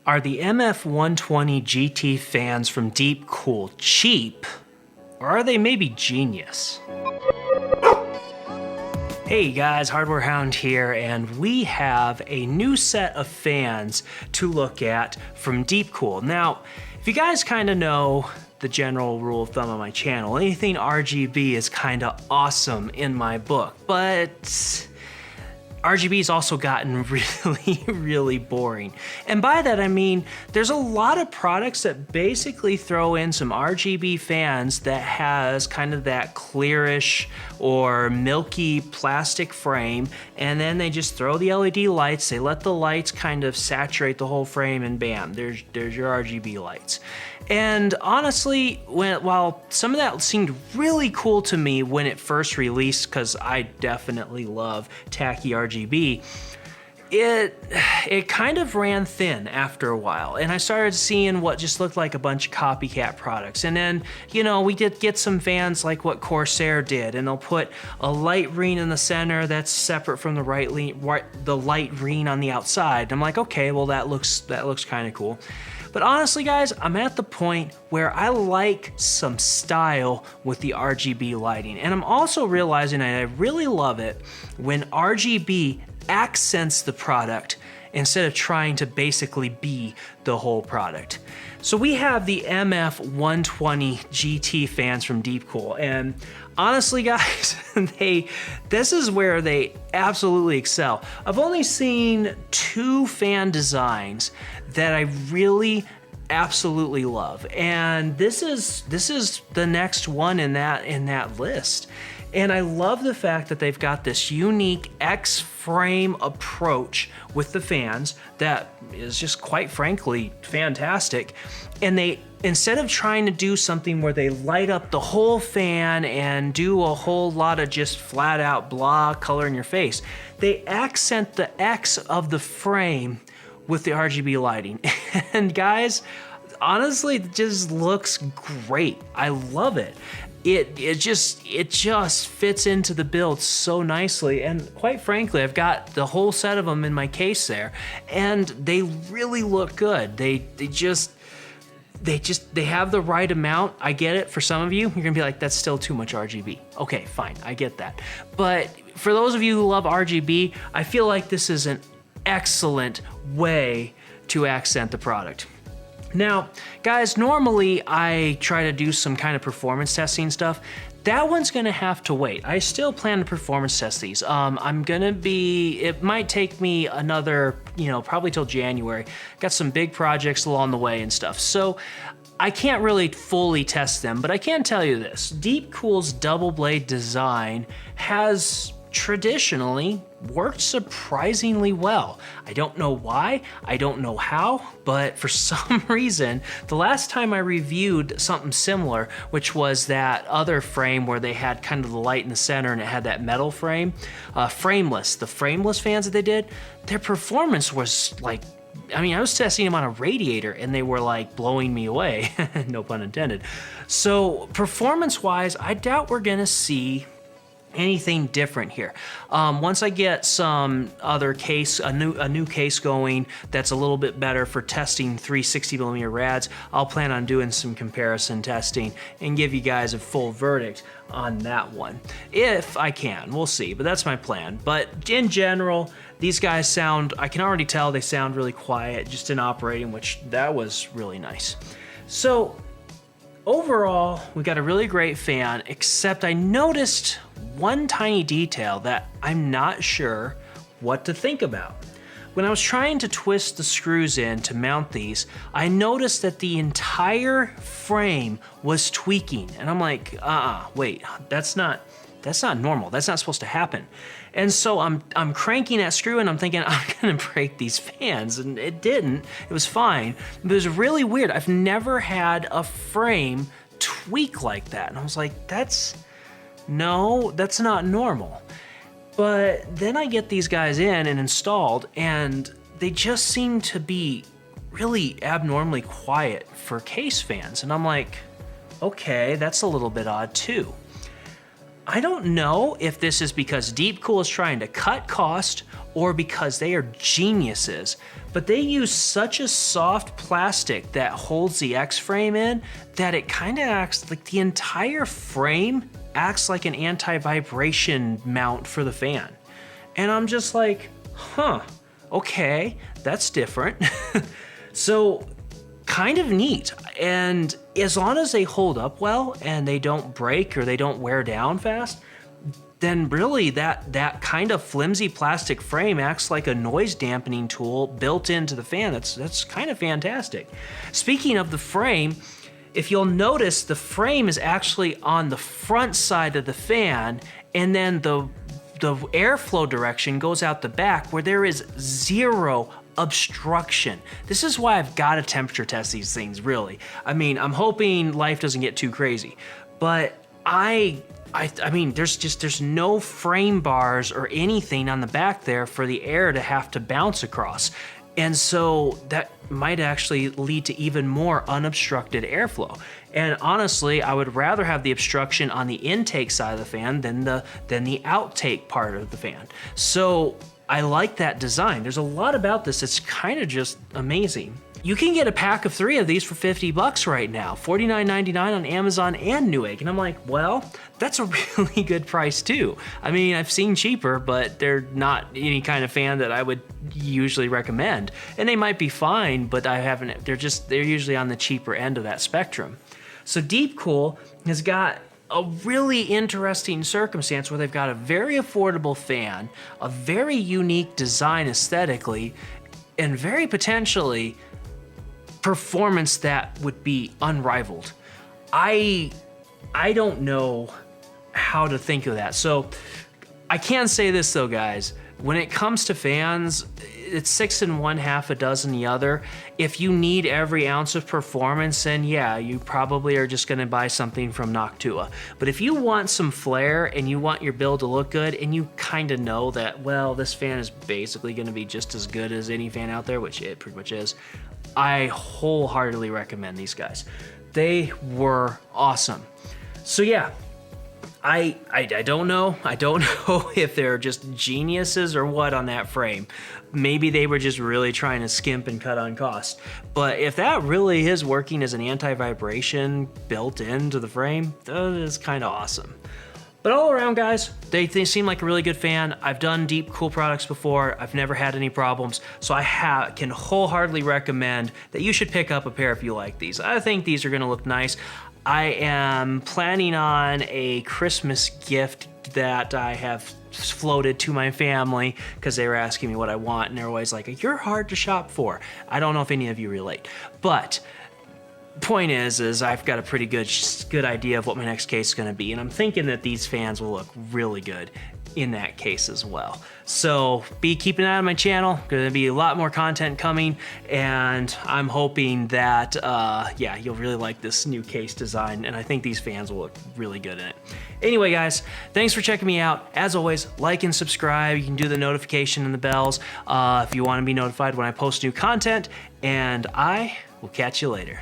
Are the MF120 GT fans from DeepCool cheap, or are they maybe genius? Hey guys, Hardware Hound here, and we have a new set of fans to look at from DeepCool. Now, if you guys kind of know the general rule of thumb on my channel, anything RGB is kind of awesome in my book, but RGB's also gotten really boring. And by that I mean, there's a lot of products that basically throw in some RGB fans that has kind of that clearish or milky plastic frame, and then they just throw the LED lights, they let the lights kind of saturate the whole frame, and bam, there's your RGB lights. And honestly, while some of that seemed really cool to me when it first released, because I definitely love tacky RGB, it kind of ran thin after a while, and I started seeing what just looked like a bunch of copycat products. And then, you know, we did get some fans like what Corsair did, and they'll put a light green in the center that's separate from the light green on the outside. And I'm like, okay, well that looks kind of cool. But honestly, guys, I'm at the point where I like some style with the RGB lighting. And I'm also realizing that I really love it when RGB accents the product instead of trying to basically be the whole product. So we have the MF120 GT fans from DeepCool, and honestly guys, this is where they absolutely excel. I've only seen 2 fan designs that I really absolutely love, and this is the next one in that list. And I love the fact that they've got this unique X-frame approach with the fans that is just quite frankly fantastic. And they, instead of trying to do something where they light up the whole fan and do a whole lot of just flat out blah color in your face, they accent the X of the frame with the RGB lighting. And guys, honestly, it just looks great. I love it. It just fits into the build so nicely, and quite frankly, I've got the whole set of them in my case there, and they really look good. They have the right amount. I get it. For some of you, you're gonna be like, that's still too much RGB. Okay, fine, I get that. But for those of you who love RGB, I feel like this is an excellent way to accent the product. Now, guys, normally I try to do some kind of performance testing stuff. That one's gonna have to wait. I still plan to performance test these. It might take me another, probably till January. Got some big projects along the way and stuff. So I can't really fully test them, but I can tell you this. DeepCool's double blade design has traditionally worked surprisingly well. I don't know why, I don't know how, but for some reason, the last time I reviewed something similar, which was that other frame where they had kind of the light in the center and it had that metal frame, the frameless fans that they did, their performance was like, I was testing them on a radiator and they were like blowing me away, no pun intended. So performance-wise, I doubt we're gonna see anything different here. Once I get some other case, a new case going that's a little bit better for testing 360mm rads, I'll plan on doing some comparison testing and give you guys a full verdict on that one. If I can, we'll see, but that's my plan. But in general, these guys sound, I can already tell they sound really quiet just in operating, which that was really nice. So overall, we got a really great fan, except I noticed one tiny detail that I'm not sure what to think about. When I was trying to twist the screws in to mount these, I noticed that the entire frame was tweaking, and I'm like, wait, that's not normal. That's not supposed to happen. And so I'm cranking that screw and I'm thinking, I'm gonna break these fans, and it didn't. It was fine. But it was really weird. I've never had a frame tweak like that. And I was like, that's not normal. But then I get these guys in and installed, and they just seem to be really abnormally quiet for case fans. And I'm like, okay, that's a little bit odd too. I don't know if this is because DeepCool is trying to cut cost or because they are geniuses, but they use such a soft plastic that holds the X-frame in that it kind of acts like the entire frame acts like an anti-vibration mount for the fan. And I'm just like, huh, okay, that's different. So kind of neat. And as long as they hold up well and they don't break or they don't wear down fast, then really that kind of flimsy plastic frame acts like a noise dampening tool built into the fan. That's kind of fantastic. Speaking of the frame, if you'll notice, the frame is actually on the front side of the fan, and then the airflow direction goes out the back where there is zero obstruction. This is why I've got to temperature test these things, really. I mean, I'm hoping life doesn't get too crazy, but I mean, there's no frame bars or anything on the back there for the air to have to bounce across. And so that might actually lead to even more unobstructed airflow. And honestly, I would rather have the obstruction on the intake side of the fan than the outtake part of the fan. So I like that design. There's a lot about this that's kind of just amazing. You can get a pack of 3 of these for $50 right now, $49.99 on Amazon and Newegg. And I'm like, well, that's a really good price too. I mean, I've seen cheaper, but they're not any kind of fan that I would usually recommend. And they might be fine, but they're usually on the cheaper end of that spectrum. So DeepCool has got a really interesting circumstance where they've got a very affordable fan, a very unique design aesthetically, and very potentially performance that would be unrivaled. I don't know how to think of that. So I can say this though, guys, when it comes to fans, it's 6 in one, half a dozen the other. If you need every ounce of performance, then yeah, you probably are just gonna buy something from Noctua. But if you want some flair and you want your build to look good and you kind of know that, well, this fan is basically gonna be just as good as any fan out there, which it pretty much is, I wholeheartedly recommend these guys. They were awesome. So yeah, I don't know. I don't know if they're just geniuses or what on that frame. Maybe they were just really trying to skimp and cut on cost. But if that really is working as an anti-vibration built into the frame, that is kind of awesome. But all around, guys, they seem like a really good fan. I've done DeepCool products before. I've never had any problems. So I can wholeheartedly recommend that you should pick up a pair if you like these. I think these are gonna look nice. I am planning on a Christmas gift that I have floated to my family because they were asking me what I want, and they're always like, you're hard to shop for. I don't know if any of you relate, but point is I've got a pretty good idea of what my next case is going to be, and I'm thinking that these fans will look really good in that case as well. So be keeping an eye on my channel. Going to be a lot more content coming, and I'm hoping that yeah, you'll really like this new case design, and I think these fans will look really good in it. Anyway, guys, thanks for checking me out. As always, like and subscribe. You can do the notification and the bells if you want to be notified when I post new content, and I will catch you later.